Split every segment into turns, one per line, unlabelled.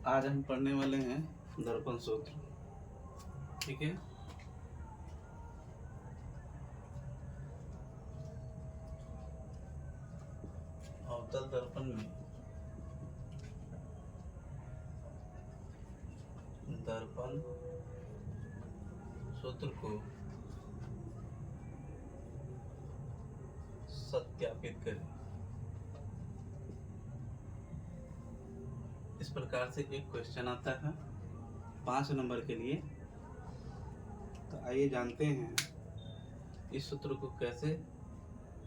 आज हम पढ़ने वाले हैं दर्पण सूत्र। ठीक है, अवतल दर्पण में दर्पण सूत्र को सत्यापित करें। इस प्रकार से एक क्वेश्चन आता है 5 नंबर के लिए। तो आइए जानते हैं इस सूत्र को कैसे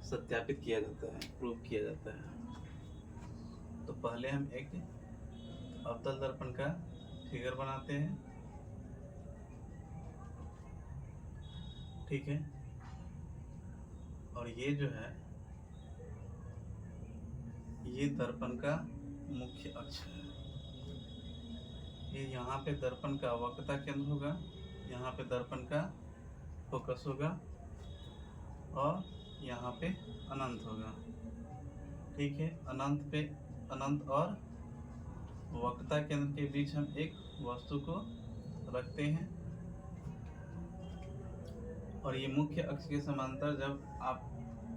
सत्यापित किया जाता है, प्रूव किया जाता है। तो पहले हम एक अवतल दर्पण का फिगर बनाते हैं। ठीक है, और ये जो है ये दर्पण का मुख्य अक्ष है। ये यहाँ पे दर्पण का वक्रता केंद्र होगा, यहाँ पे दर्पण का फोकस होगा और यहाँ पे अनंत होगा। ठीक है, अनंत और वक्रता केंद्र के बीच हम एक वस्तु को रखते हैं और ये मुख्य अक्ष के समांतर जब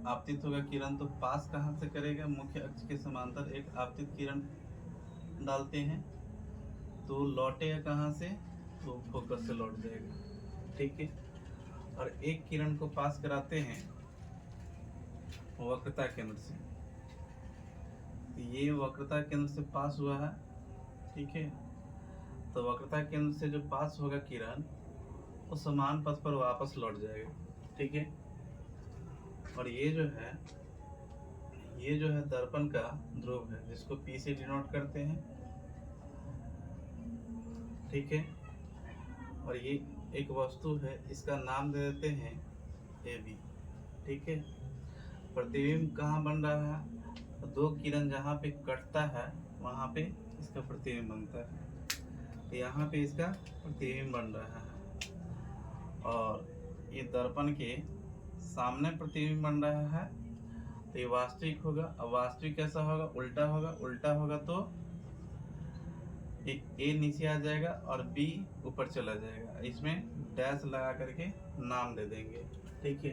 आपतित होगा किरण तो पास कहाँ से करेगा, मुख्य अक्ष के समांतर एक आपतित किरण डालते हैं तो लौटेगा कहाँ से, तो फोकस से लौट जाएगा। ठीक है, और एक किरण को पास कराते हैं वक्रता केंद्र से, ये वक्रता केंद्र से पास हुआ है। ठीक है, तो वक्रता केंद्र से जो पास होगा किरण वो समान पथ पर वापस लौट जाएगा। ठीक है, और ये जो है दर्पण का ध्रुव है जिसको P से डिनोट करते हैं। ठीक है, और ये एक वस्तु है, इसका नाम दे देते हैं AB। ठीक है, प्रतिबिंब कहाँ बन रहा है, दो किरण जहाँ पे कटता है वहाँ पे इसका प्रतिबिंब बनता है, तो यहाँ पे इसका प्रतिबिंब बन रहा है और ये दर्पण के सामने प्रतिबिंब बन रहा है, तो ये वास्तविक होगा। अब वास्तविक कैसा होगा, उल्टा होगा तो A नीचे आ जाएगा और B ऊपर चला जाएगा। इसमें डैश लगा करके नाम दे देंगे। ठीक है,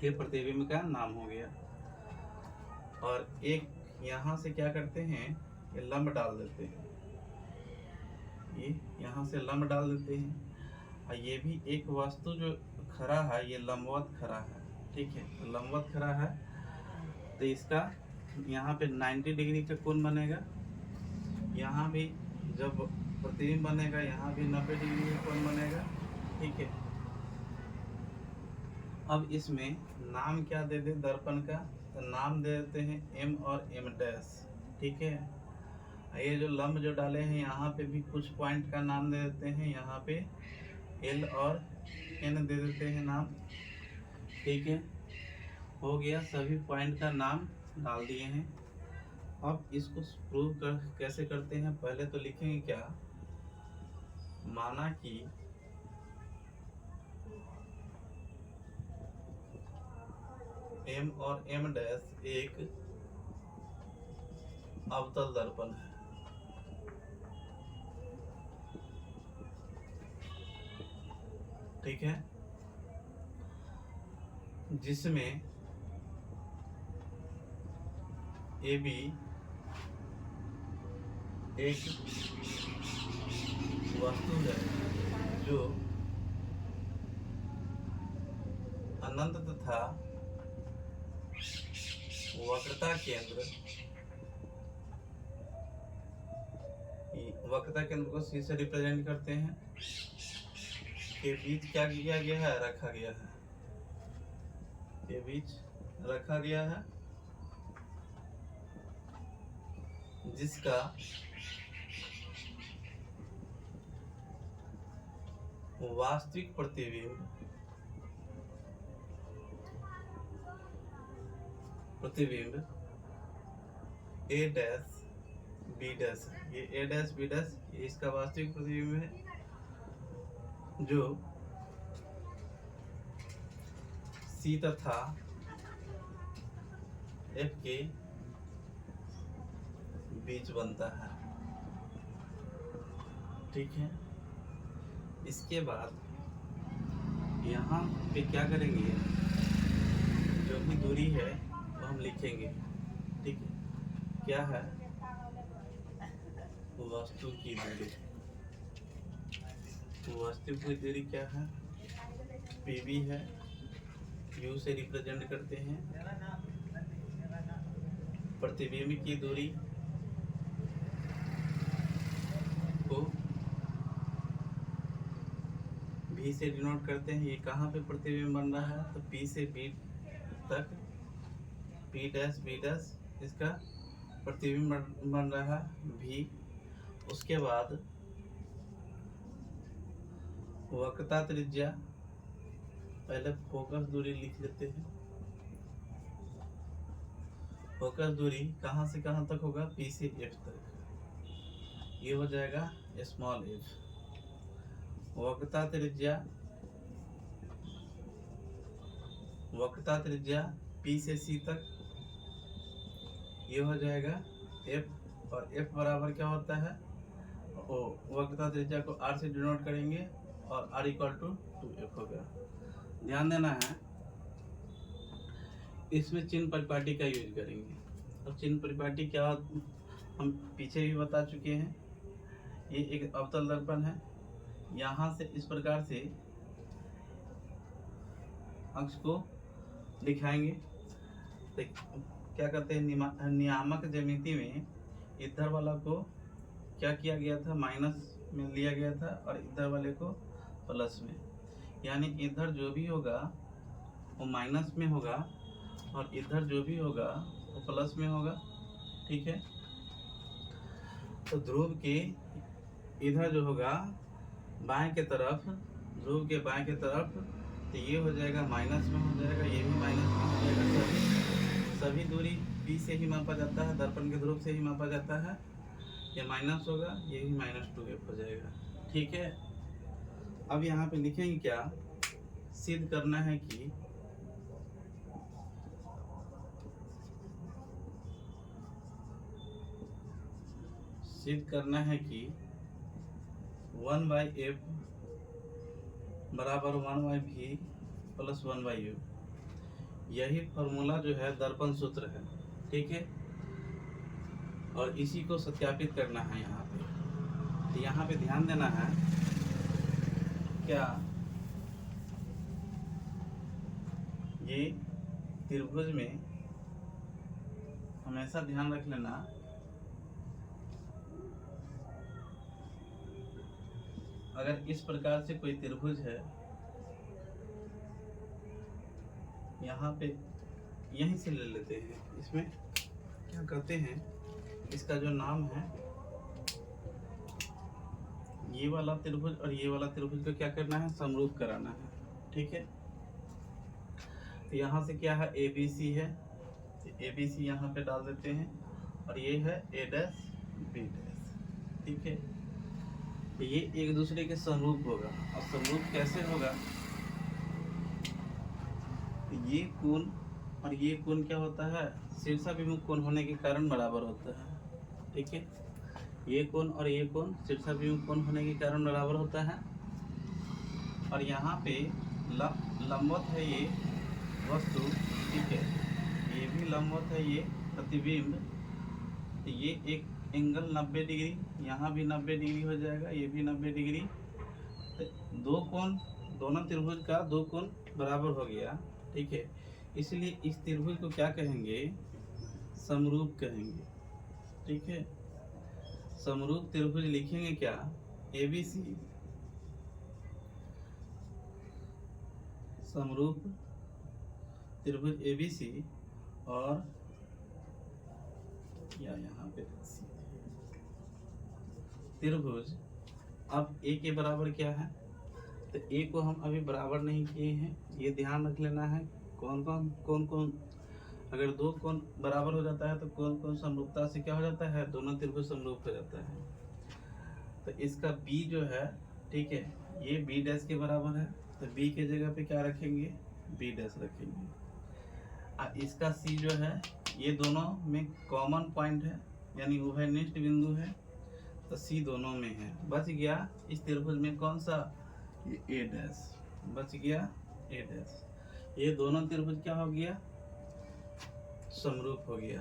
ये प्रतिबिंब का नाम हो गया। और एक यहाँ से क्या करते हैं, ये लंब डाल देते हैं, ये यहाँ से लंब डाल देते हैं और ये भी एक वस्तु जो खड़ा है ये लंबवत खड़ा है। ठीक है, तो लंबवत खड़ा है तो इसका यहाँ पे 90 डिग्री का कोण बनेगा, यहाँ भी जब प्रतिबिंब बनेगा यहाँ भी 90 डिग्री का कोण बनेगा। ठीक है, अब इसमें नाम क्या दे दे दर्पण का, तो नाम दे देते हैं M और M डैश। ठीक है, ये जो लंब जो डाले हैं यहाँ पे भी कुछ पॉइंट का नाम दे देते हैं, यहाँ पे L और N दे देते हैं नाम। ठीक है, हो गया, सभी पॉइंट का नाम डाल दिए हैं। अब इसको प्रूव कैसे करते हैं, पहले तो लिखेंगे क्या, माना कि M और M डैश एक अवतल दर्पण है। ठीक है, जिसमें AB एक वस्तु है जो अनंत तथा वक्रता केंद्र को C से रिप्रेजेंट करते हैं, के बीच क्या किया गया है, रखा गया है, के बीच रखा गया है, जिसका वास्तविक प्रतिबिंब A डैश B डैश, ये A डैश B डैश ये इसका वास्तविक प्रतिबिंब है जो C तथा F के बीच बनता है। ठीक है। इसके बाद यहाँ पे क्या करेंगे, जो भी दूरी है वो हम लिखेंगे। ठीक है, क्या है, वस्तु की दूरी। वस्तु की दूरी क्या है, PB है, U से रिप्रेजेंट करते हैं। प्रतिबिंब की दूरी को V से डिनोट करते हैं। ये कहाँ पे प्रतिबिंब बन रहा है, तो P से B तक, P डैश B डैश इसका प्रतिबिंब बन रहा है V। उसके बाद वक्रता त्रिज्या, पहले फोकस दूरी लिख लेते हैं। फोकस दूरी कहाँ से कहाँ तक होगा, P से F तक, ये हो जाएगा स्मॉल f। वक्रता त्रिज्या P से C तक, ये हो जाएगा f। और f बराबर क्या होता है, वक्रता त्रिज्या को r से डिनोट करेंगे और r इक्वल टू 2f होगा। ध्यान देना है, इसमें चिन्ह परिपाटी का यूज करेंगे। अब चिन्ह परिपाटी क्या, हम पीछे भी बता चुके हैं। ये एक अवतल दर्पण है, यहाँ से इस प्रकार से अक्ष को दिखाएंगे। तो क्या कहते हैं, नियामक ज्यामिति में इधर वाला को क्या किया गया था, माइनस में लिया गया था और इधर वाले को प्लस में। यानी इधर जो भी होगा वो माइनस में होगा और इधर जो भी होगा वो प्लस में होगा। ठीक है, तो ध्रुव के इधर जो होगा बाएं के तरफ, ध्रुव के बाएं के तरफ, तो ये हो जाएगा माइनस में हो जाएगा, ये भी माइनस में हो जाएगा। सभी दूरी P से ही मापा जाता है, दर्पण के ध्रुव से ही मापा जाता है। ये माइनस होगा, ये भी -2f हो जाएगा। ठीक है, अब यहाँ पे लिखेंगे क्या, सिद्ध करना है कि वन बाई एफ बराबर 1/v प्लस 1/u। यही फॉर्मूला जो है दर्पण सूत्र है। ठीक है, और इसी को सत्यापित करना है यहाँ पे। तो यहाँ पे ध्यान देना है, क्या ये त्रिभुज में हमेशा ध्यान रख लेना, अगर इस प्रकार से कोई त्रिभुज है, यहाँ पे यहीं से ले लेते हैं। इसमें क्या करते हैं, इसका जो नाम है, ये वाला त्रिभुज और ये वाला त्रिभुज को क्या करना है, समरूप कराना है। ठीक है, तो यहाँ से क्या है, ABC है, तो ABC यहाँ पे डाल देते हैं और ये है A डैश B डैश। ठीक है, तो ये एक दूसरे के समरूप होगा। और समरूप कैसे होगा, ये कोण और ये कोण क्या होता है, शीर्षाभिमुख कोण होने के कारण बराबर होता है। ठीक है, ये कोण और ये कोण शीर्षाभिमुख कोण होने के कारण बराबर होता है। और यहाँ पे लंबवत है ये वस्तु। ठीक है, ये भी लंबवत है ये प्रतिबिंब। तो ये एक एंगल 90 डिग्री, यहाँ भी 90 डिग्री हो जाएगा, ये भी 90 डिग्री। तो दो कोण, दोनों त्रिभुज का दो कोण बराबर हो गया। ठीक है, इसलिए इस त्रिभुज को क्या कहेंगे, समरूप कहेंगे। ठीक है, समरूप त्रिभुज लिखेंगे क्या, ABC, समरूप त्रिभुज ABC। और या यहाँ पे त्रिभुज, अब A के बराबर क्या है, तो A को हम अभी बराबर नहीं किए हैं, ये ध्यान रख लेना है। कौन कौन अगर दो कोण बराबर हो जाता है तो कौन कौन समरूपता से क्या हो जाता है, दोनों त्रिभुज समरूप हो जाता है। तो इसका B जो है, ठीक है, ये B डैश के बराबर है, तो B के जगह पे क्या रखेंगे, B डैश रखेंगे। और इसका C जो है, ये दोनों में कॉमन पॉइंट है, यानी उभयनिष्ठ बिंदु है, तो सी दोनों में है, बच गया इस त्रिभुज में कौन सा, ये ए डैश बच गया, ए डैश। ये दोनों त्रिभुज क्या हो गया, समरूप हो गया।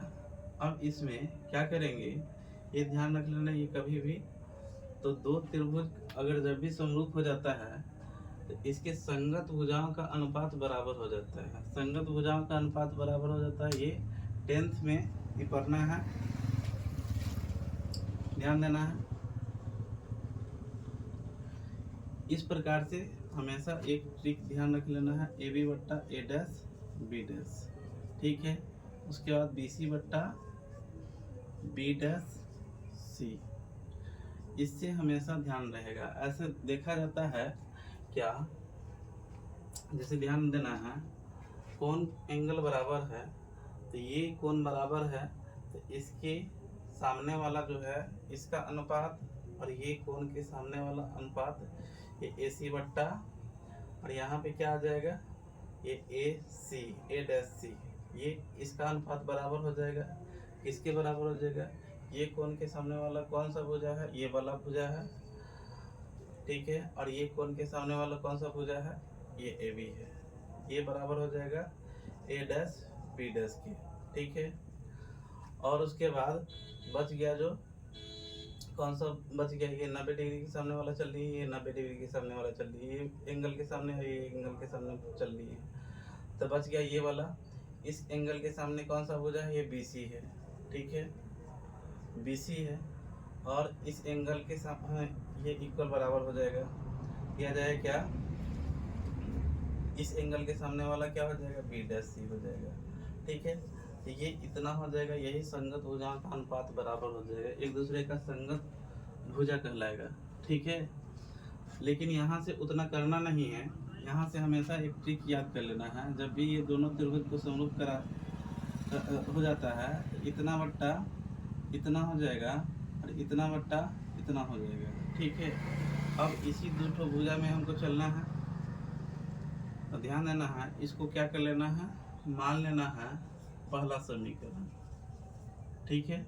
अब इसमें क्या करेंगे, ये ध्यान रख लेना, ये कभी भी तो दो त्रिभुज अगर जब भी समरूप हो जाता है तो इसके संगत भुजाओं का अनुपात बराबर हो जाता है। संगत भुजाओं का अनुपात बराबर हो जाता है, ये 10th में ये पढ़ना है, ध्यान देना है। इस प्रकार से हमेशा एक ट्रिक ध्यान रख लेना है, ए बी बट्टा ए डैश बी डैश, ठीक है। उसके बाद बी सी बट्टा बी डैश सी, इससे हमेशा ध्यान रहेगा। ऐसे देखा जाता है क्या, जैसे ध्यान देना है, कोण एंगल बराबर है तो ये कोण बराबर है तो इसके सामने वाला जो है इसका अनुपात और ये कोण के सामने वाला अनुपात, ये ए सी बट्टा और यहाँ पे क्या आ जाएगा, ये ए सी ए डैश सी, ये इसका अनुपात बराबर हो जाएगा, किसके बराबर हो जाएगा, ये कोण के सामने वाला कौन सा भुजा है, ये वाला भुजा है, ठीक है। और ये कोण के सामने वाला कौन सा भुजा है, ये ए बी है, ये बराबर हो जाएगा ए डैश बी डैश के, ठीक है। और उसके बाद बच गया जो कौन सा बच गया, ये 90 डिग्री के सामने वाला चल रही है, ये 90 डिग्री के सामने वाला चल रही है, ये एंगल के सामने है, ये एंगल के सामने चल रही है, तो बच गया ये वाला। इस एंगल के सामने कौन सा भुजा है, ये बी सी है, ठीक है, बी सी है। और इस एंगल के सामने ये इक्वल बराबर हो जाएगा, किया जाएगा क्या, इस एंगल के सामने वाला क्या हो जाएगा, बी डैश सी हो जाएगा, ठीक है। तो ये इतना हो जाएगा, यही संगत भुजाओं का अनुपात बराबर हो जाएगा, एक दूसरे का संगत भुजा कहलाएगा, ठीक है। लेकिन यहाँ से उतना करना नहीं है, यहाँ से हमेशा एक ट्रिक याद कर लेना है, जब भी ये दोनों त्रिभुज को समरूप करा हो जाता है तो इतना बट्टा इतना हो जाएगा और इतना बट्टा इतना हो जाएगा, ठीक है। अब इसी दो ठो भुजा में हमको चलना है, तो ध्यान देना है, इसको क्या कर लेना है, मान लेना है पहला समीकरण, ठीक है।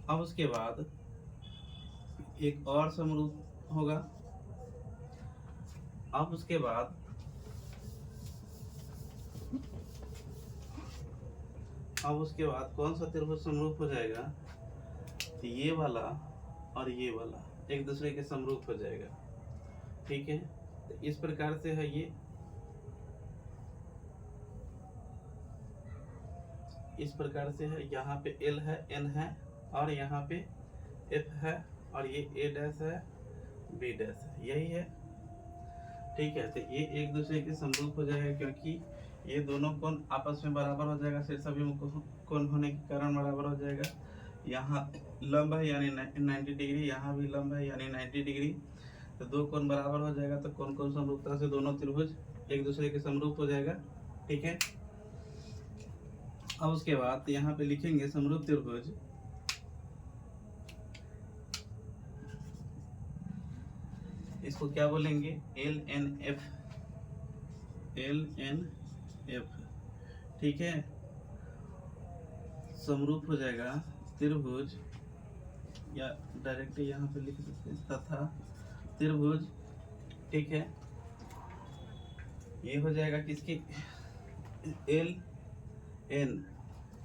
अब उसके बाद एक और समरूप होगा, अब उसके बाद कौन सा त्रिभुज समरूप हो जाएगा, तो ये वाला और ये वाला एक दूसरे के समरूप हो जाएगा, ठीक है। तो इस प्रकार से है, ये इस प्रकार से है, यहाँ पे L है, N है और यहाँ पे F है और ये A डैश है, B डैश है, यही है, ठीक है। तो ये एक दूसरे के समरूप हो जाएगा, क्योंकि ये दोनों कोण आपस में बराबर हो जाएगा, शीर्षाभिमुख कोण होने के कारण बराबर हो जाएगा। यहाँ लंब है यानी 90 डिग्री, यहाँ भी लंब है यानी 90 डिग्री, तो दो कोण बराबर हो जाएगा, तो कोण कोण समरूपता से दोनों त्रिभुज एक दूसरे के समरूप हो जाएगा, ठीक है। अब उसके बाद यहाँ पे लिखेंगे समरूप त्रिभुज, इसको क्या बोलेंगे, एल एन एफ, ठीक है। समरूप हो जाएगा त्रिभुज, या डायरेक्ट यहाँ पे लिख सकते हैं तथा त्रिभुज, ठीक है। ये हो जाएगा किसकी, एल एन,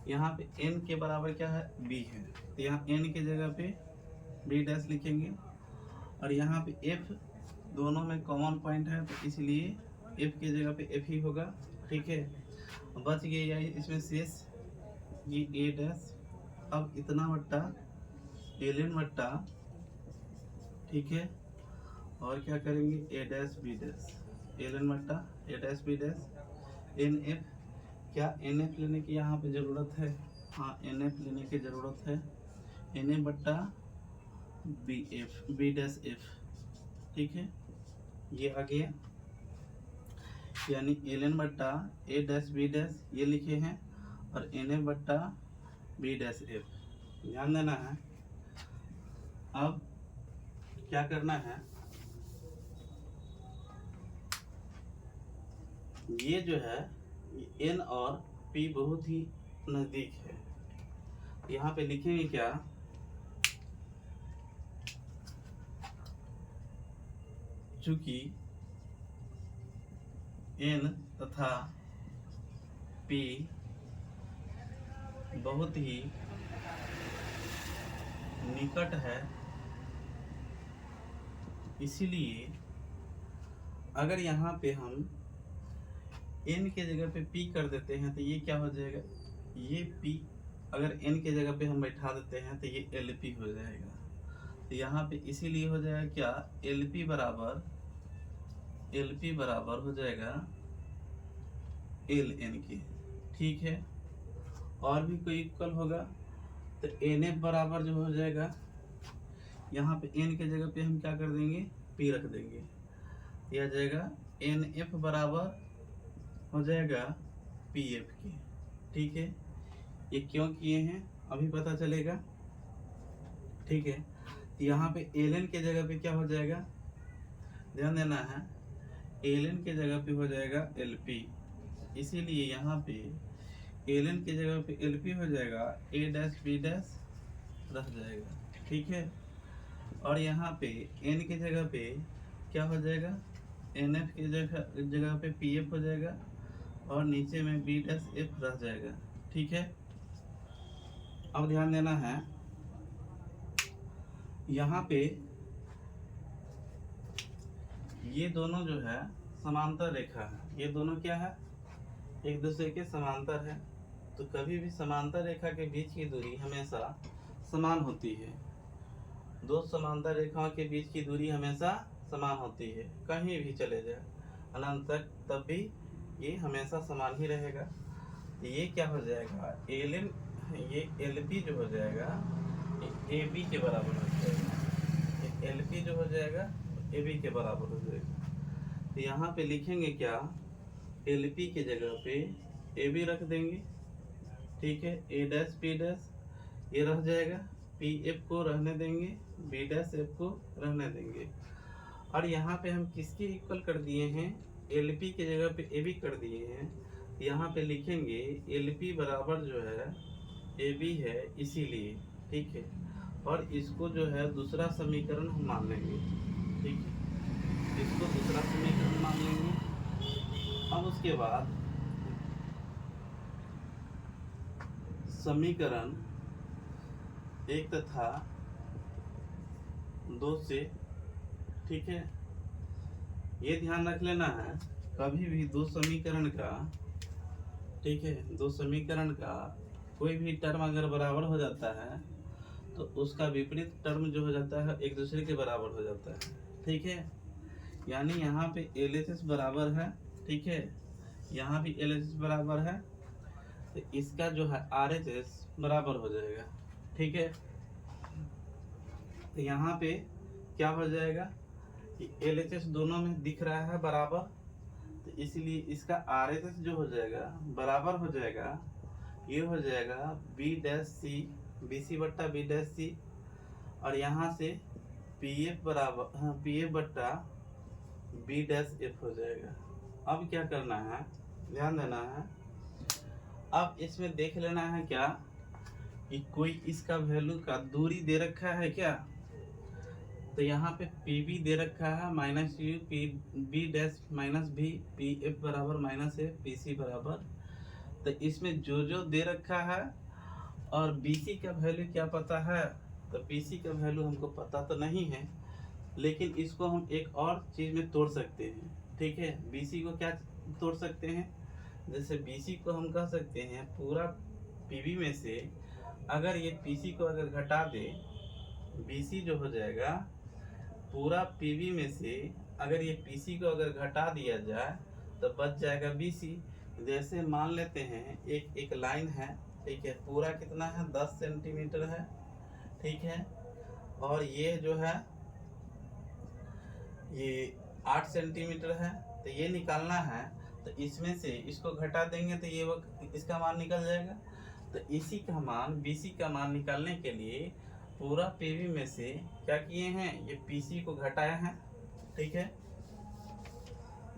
यहाँ पे n के बराबर क्या है, b है, तो यहाँ n की जगह पे b डैश लिखेंगे और यहाँ पे f दोनों में कॉमन पॉइंट है, तो इसलिए f की जगह पे f ही होगा, ठीक है। बच गया इसमें शेष ये a डैश, अब इतना बट्टा ln बट्टा, ठीक है। और क्या करेंगे, a dash b dash, ln बट्टा a dash b dash, nf, क्या NF लेने की यहाँ पे ज़रूरत है, हाँ NF लेने की ज़रूरत है, NF बट्टा B डैश F, ठीक है, ये आ गया, यानी ln बट्टा A डैश B डैश ये लिखे हैं और NF बट्टा B डैश F, ध्यान देना है। अब क्या करना है, ये जो है N और P बहुत ही नज़दीक है, यहाँ पे लिखेंगे क्या, चूंकि n तथा p बहुत ही निकट है, इसीलिए अगर यहाँ पे हम n के जगह पे p कर देते हैं तो ये क्या हो जाएगा, ये p अगर n के जगह पे हम बैठा देते हैं तो ये LP हो जाएगा। तो यहाँ पे इसीलिए हो जाएगा क्या, LP बराबर हो जाएगा LN के। ठीक है, और भी कोई इक्वल होगा तो NF बराबर जो हो जाएगा, यहाँ पे n के जगह पे हम क्या कर देंगे, p रख देंगे, यह आ जाएगा NF बराबर हो जाएगा PF के। ठीक है, ये क्यों किए हैं अभी पता चलेगा। ठीक है, यहाँ पे LN के जगह पे क्या हो जाएगा, ध्यान देना है, LN के जगह पे हो जाएगा LP, इसीलिए यहाँ पे LN के जगह पे LP हो जाएगा, A डैश B डैश रह जाएगा। ठीक है, और यहाँ पे N के जगह पे क्या हो जाएगा, NF के जगह पे PF हो जाएगा, और नीचे में B डैश F रह जाएगा। ठीक है, अब ध्यान देना है, यहाँ पे ये दोनों जो है समांतर रेखा है, ये दोनों क्या है, एक दूसरे के समांतर है। तो कभी भी समांतर रेखा के बीच की दूरी हमेशा समान होती है, दो समांतर रेखाओं के बीच की दूरी हमेशा समान होती है, कहीं भी चले जाए अनंत तक तब भी ये हमेशा समान ही रहेगा। तो ये क्या हो जाएगा, LN, ये LP जो हो जाएगा ये AB के बराबर हो जाएगा, ये LP जो हो जाएगा AB के बराबर हो जाएगा। तो यहाँ पे लिखेंगे क्या, LP के जगह पे AB रख देंगे। ठीक है, A डैश P डैश ये रह जाएगा, PF को रहने देंगे, B डैश F को रहने देंगे। और यहाँ पे हम किसके इक्वल कर दिए हैं, LP के जगह पे AB कर दिए हैं, यहाँ पे लिखेंगे LP बराबर जो है AB है, इसीलिए। ठीक है, और इसको जो है दूसरा समीकरण हम मान लेंगे। ठीक है, इसको दूसरा समीकरण मान लेंगे। अब उसके बाद समीकरण 1 तथा 2 से, ठीक है, ये ध्यान रख लेना है, कभी भी दो समीकरण का, ठीक है, दो समीकरण का कोई भी टर्म अगर बराबर हो जाता है तो उसका विपरीत टर्म जो हो जाता है एक दूसरे के बराबर हो जाता है। ठीक है, यानी यहाँ पे LHS बराबर है, ठीक है, यहाँ भी LHS बराबर है, तो इसका जो है RHS बराबर हो जाएगा। ठीक है, तो यहाँ पे क्या हो जाएगा कि LHS दोनों में दिख रहा है बराबर, तो इसलिए इसका RHS जो हो जाएगा बराबर हो जाएगा, ये हो जाएगा B डैश C BC बट्टा B डैश C, और यहाँ से PF बराबर, हाँ, PF बट्टा B डैश F हो जाएगा। अब क्या करना है, ध्यान देना है, अब इसमें देख लेना है क्या कि कोई इसका वैल्यू का दूरी दे रखा है क्या, तो यहाँ पे PB दे रखा है -U B dash -B PF बराबर -A PC बराबर, तो इसमें जो दे रखा है और BC का वैल्यू क्या पता है, तो BC का वैल्यू हमको पता तो नहीं है, लेकिन इसको हम एक और चीज़ में तोड़ सकते हैं। ठीक है, BC को क्या तोड़ सकते हैं, जैसे BC को हम कह सकते हैं पूरा PB में से अगर ये PC को अगर घटा दे, BC जो हो जाएगा पूरा PB में से अगर ये PC को अगर घटा दिया जाए तो बच जाएगा BC। जैसे मान लेते हैं एक लाइन है, ठीक है, पूरा कितना है 10 सेंटीमीटर है, ठीक है, और ये जो है ये 8 सेंटीमीटर है, तो ये निकालना है, तो इसमें से इसको घटा देंगे तो ये इसका मान निकल जाएगा। तो इसी का मान BC का मान निकालने के लिए पूरा PB में से क्या किए हैं, ये PC को घटाया है। ठीक है,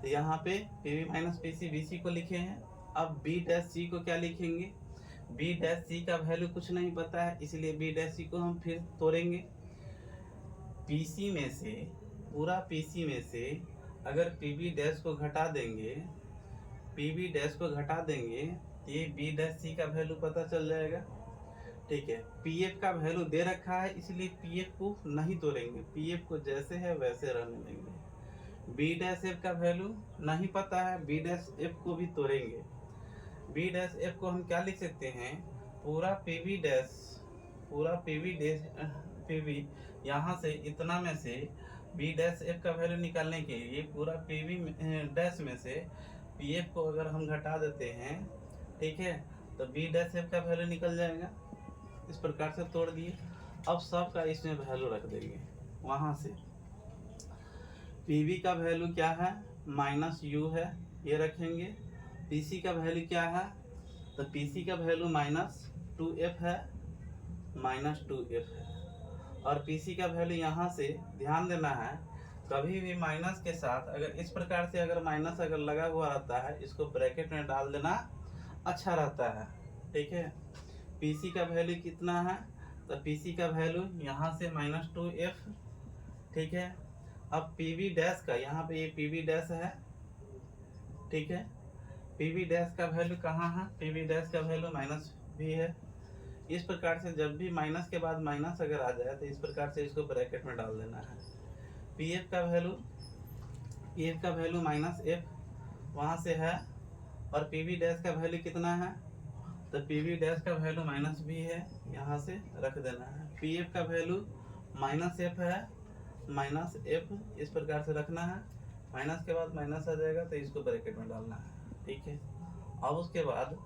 तो यहाँ पे PB माइनस PC BC को लिखे हैं। अब B डैश C को क्या लिखेंगे, B डैश C का वैल्यू कुछ नहीं पता है, इसलिए B डैश C को हम फिर तोड़ेंगे। PC में से पूरा पीसी में से अगर पीबी डैश को घटा देंगे, पीबी डैश को घटा देंगे तो ये बी डैश सी का वैल्यू पता चल जाएगा। ठीक है, पीएफ का वैल्यू दे रखा है इसलिए पीएफ को नहीं तोड़ेंगे, पीएफ को जैसे है वैसे रहने देंगे। बी डैश एफ का वैल्यू नहीं पता है, बी डैश एफ को भी तोड़ेंगे। बी डैश एफ को हम क्या लिख सकते हैं, पूरा पीवी डैश, पूरा पीवी यहाँ से इतना में से बी डैश एफ का वैल्यू निकालने के लिए पूरा पीवी डैश में से पीएफ को अगर हम घटा देते हैं, ठीक है, तो बी डैश एफ का वैल्यू निकल जाएगा। इस प्रकार से तोड़ दिए। अब सब का इसमें वैल्यू रख देंगे। वहाँ से पीवी का वैल्यू क्या है, माइनस यू है, ये रखेंगे। पीसी का वैल्यू क्या है, तो पीसी का वैल्यू माइनस 2f है, माइनस 2f है। और पीसी का वैल्यू यहाँ से ध्यान देना है, कभी भी माइनस के साथ अगर इस प्रकार से अगर माइनस अगर लगा हुआ रहता है, इसको ब्रैकेट में डाल देना अच्छा रहता है। ठीक है, पीसी का वैल्यू कितना है, तो पीसी का वैल्यू यहाँ से माइनस 2f। ठीक है, अब पीवी डैश का यहाँ पे ये पीवी डैश है। ठीक है, पीवी डैश का वैल्यू कहाँ है, पीवी डैश का वैल्यू माइनस भी है। इस प्रकार से जब भी माइनस के बाद माइनस अगर आ जाए तो इस प्रकार से इसको ब्रैकेट में डाल देना है। पीएफ का वैल्यू माइनस एफ वहाँ से है, और पीवी डैश का वैल्यू कितना है, तो पीवी डैश का वैल्यू माइनस भी है, यहाँ से रख देना है। पीएफ का वैल्यू माइनस एफ है, माइनस एफ इस प्रकार से रखना है। माइनस के बाद माइनस आ जाएगा तो इसको ब्रैकेट में डालना है। ठीक है, अब उसके बाद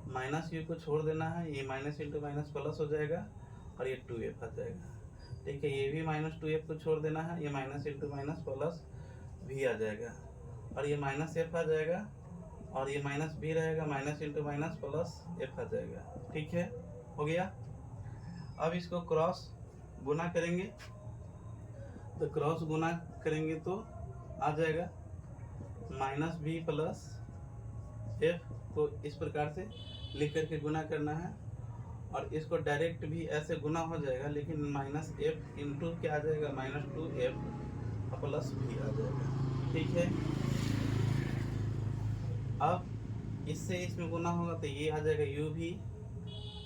माइनस यू को छोड़ देना है, ये माइनस इंटू माइनस प्लस हो जाएगा और ये 2f आ जाएगा। ठीक है, ये भी माइनस 2f को छोड़ देना है, ये माइनस इंटू माइनस प्लस भी आ जाएगा, और ये माइनस f आ जाएगा, और ये माइनस भी रहेगा, minus into minus plus f आ जाएगा। ठीक है, हो गया। अब इसको क्रॉस गुना करेंगे, तो क्रॉस गुना करेंगे तो आ जाएगा माइनस बी प्लस एफ को इस प्रकार से लिख करके गुना करना है, और इसको डायरेक्ट भी ऐसे गुना हो जाएगा, लेकिन माइनस एफ इंटू क्या आ जाएगा, माइनस 2f प्लस भी आ जाएगा। ठीक है, अब इससे इसमें गुना होगा तो ये आ जाएगा u भी,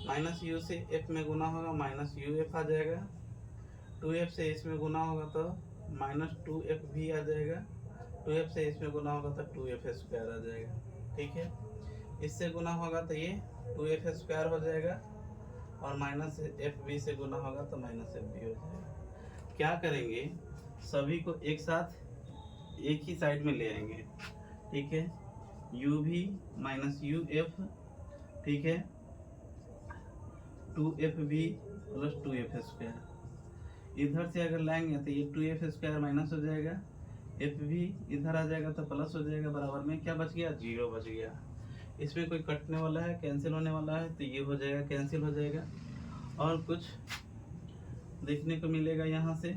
माइनस u से f में गुना होगा माइनस uf आ जाएगा। 2f से इसमें गुना होगा तो माइनस 2f भी आ जाएगा। 2f से इसमें गुना होगा तो 2f स्क्वायर आ जाएगा। ठीक है, इससे गुना होगा तो ये 2f स्क्वायर हो जाएगा, और माइनस एफ बी से गुना होगा तो माइनस एफ बी हो जाएगा। क्या करेंगे, सभी को एक साथ एक ही साइड में ले आएंगे। ठीक है, यू भी माइनस यू एफ, ठीक है, 2f भी प्लस 2f स्क्वायर। इधर से अगर लाएंगे तो ये 2f स्क्वायर माइनस हो जाएगा, एफ भी इधर आ जाएगा तो प्लस हो जाएगा, बराबर में क्या बच गया, 0 बच गया। इसमें कोई कटने वाला है, कैंसिल होने वाला है, तो ये हो जाएगा, कैंसिल हो जाएगा। और कुछ देखने को मिलेगा यहाँ से,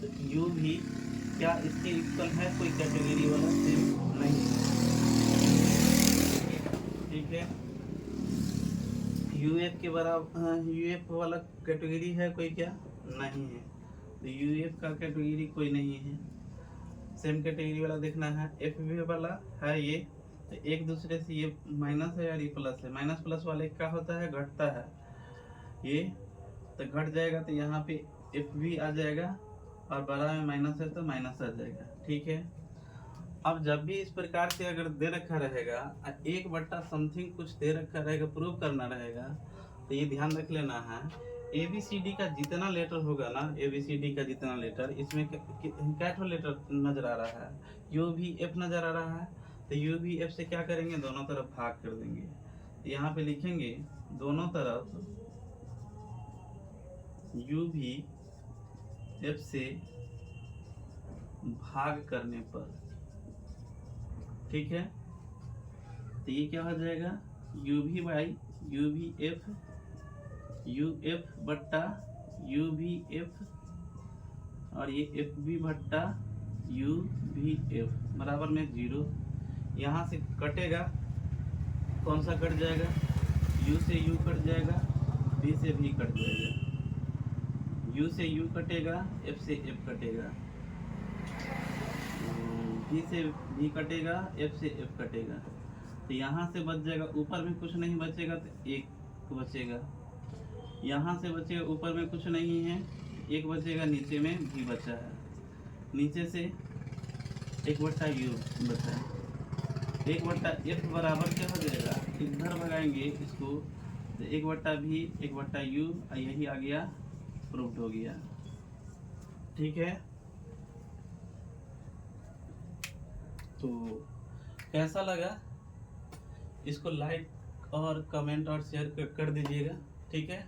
तो यू भी क्या इसके इक्वल है कोई कैटेगरी वाला, नहीं। ठीक है, यूएफ के बराबर यूएफ वाला कैटेगरी है कोई, क्या नहीं है, तो यूएफ का कैटेगरी कोई नहीं है। सेम कैटेगरी वाला देखना है, एफ भी वाला है ये, तो एक दूसरे से ये माइनस है और ये प्लस है, माइनस प्लस वाले क्या होता है, घटता है, ये तो घट जाएगा, तो यहाँ पे एफ भी आ जाएगा, और बड़ा में माइनस है तो माइनस आ जाएगा। ठीक है, अब जब भी इस प्रकार से अगर दे रखा रहेगा, 1/, समथिंग कुछ दे रखा रहेगा, प्रूव करना रहेगा, तो ये ध्यान रख लेना है, ABCD का जितना लेटर होगा ना, ABCD का जितना लेटर, इसमें क्या लेटर नजर आ रहा है, यू भी एफ नजर आ रहा है, तो यू भी एफ से क्या करेंगे, दोनों तरफ भाग कर देंगे। यहाँ पे लिखेंगे दोनों तरफ यू भी एफ से भाग करने पर, ठीक है, तो ये क्या हो जाएगा, यू भी बाई यू भी एफ, यू एफ बट्टा यू भी एफ, और ये एफ भी बट्टा यू भी एफ बराबर में 0। यहाँ से कटेगा, कौन सा कट जाएगा, u से u कट जाएगा, b से भी कट जाएगा, यू से यू कटेगा, एफ से एफ कटेगा, भी से भी कटेगा, एफ से एफ कटेगा। तो यहाँ से बच जाएगा, ऊपर में कुछ नहीं बचेगा तो एक बचेगा, यहाँ से बचेगा, ऊपर में कुछ नहीं है, एक बचेगा, नीचे में भी बचा है, नीचे से 1/u बचा है। 1/f बराबर क्या हो जाएगा, इधर भगाएंगे इसको तो 1/v 1/u, यही आ गया, प्रूव्ड हो गया। ठीक है, तो कैसा लगा, इसको लाइक और कमेंट और शेयर कर दीजिएगा। ठीक है।